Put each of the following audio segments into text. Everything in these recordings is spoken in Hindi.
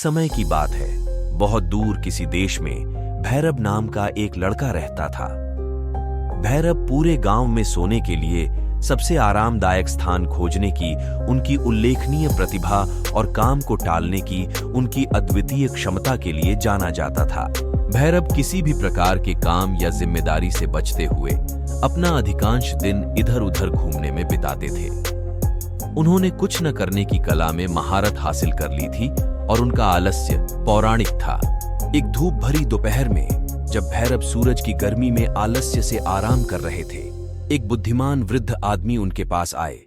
समय की बात है। बहुत दूर किसी देश में भैरव नाम का एक लड़का रहता था। भैरव पूरे गांव में सोने के लिए सबसे आरामदायक स्थान खोजने की उनकी उल्लेखनीय प्रतिभा और काम को टालने की उनकी अद्वितीय क्षमता के लिए जाना जाता था। भैरव किसी भी प्रकार के काम या जिम्मेदारी से बचते हुए अपना अधिकांश दिन इधर उधर घूमने में बिताते थे। उन्होंने कुछ न करने की कला में महारत हासिल कर ली थी और उनका आलस्य पौराणिक था। एक धूप भरी दोपहर में जब भैरव सूरज की गर्मी में आलस्य से आराम कर रहे थे, एक बुद्धिमान वृद्ध आदमी उनके पास आए।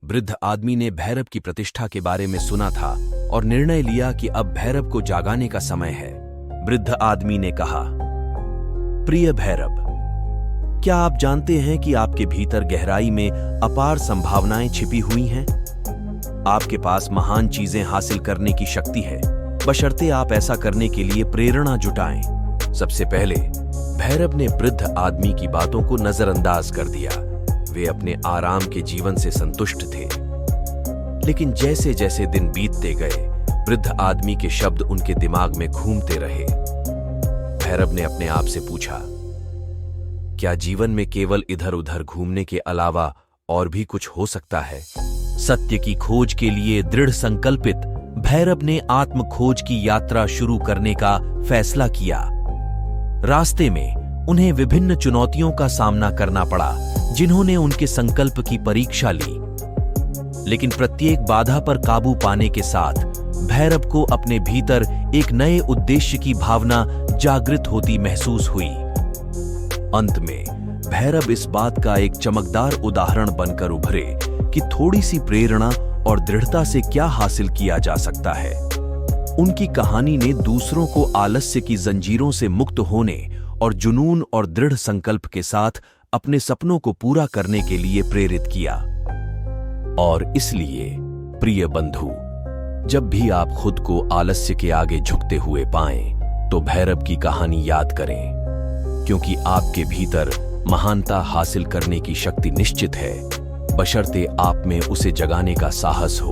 वृद्ध आदमी ने भैरव की प्रतिष्ठा के बारे में सुना था और निर्णय लिया कि अब भैरव को जागाने का समय है। वृद्ध आदमी ने कहा, प्रिय भैरव, क्या आप जानते हैं कि आपके भीतर गहराई में अपार संभावनाएं छिपी हुई हैं? आपके पास महान चीजें हासिल करने की शक्ति है, बशर्ते आप ऐसा करने के लिए प्रेरणा जुटाएं। सबसे पहले भैरव ने वृद्ध आदमी की बातों को नजरअंदाज कर दिया। वे अपने आराम के जीवन से संतुष्ट थे। लेकिन जैसे जैसे दिन बीतते गए, वृद्ध आदमी के शब्द उनके दिमाग में घूमते रहे। भैरव ने अपने आप से पूछा, क्या जीवन में केवल इधर उधर घूमने के अलावा और भी कुछ हो सकता है? सत्य की खोज के लिए दृढ़ संकल्पित भैरव ने आत्म खोज की यात्रा शुरू करने का फैसला किया। रास्ते में उन्हें विभिन्न चुनौतियों का सामना करना पड़ा, जिन्होंने उनके संकल्प की परीक्षा ली। लेकिन प्रत्येक बाधा पर काबू पाने के साथ भैरव को अपने भीतर एक नए उद्देश्य की भावना जागृत होती महसूस हुई। अंत में भैरव इस बात का एक चमकदार उदाहरण बनकर उभरे कि थोड़ी सी प्रेरणा और दृढ़ता से क्या हासिल किया जा सकता है। उनकी कहानी ने दूसरों को आलस्य की जंजीरों से मुक्त होने और जुनून और दृढ़ संकल्प के साथ अपने सपनों को पूरा करने के लिए प्रेरित किया। और इसलिए प्रिय बंधु, जब भी आप खुद को आलस्य के आगे झुकते हुए पाएं, तो भैरव की कहानी याद करें, क्योंकि आपके भीतर महानता हासिल करने की शक्ति निश्चित है, बशर्ते आप में उसे जगाने का साहस हो।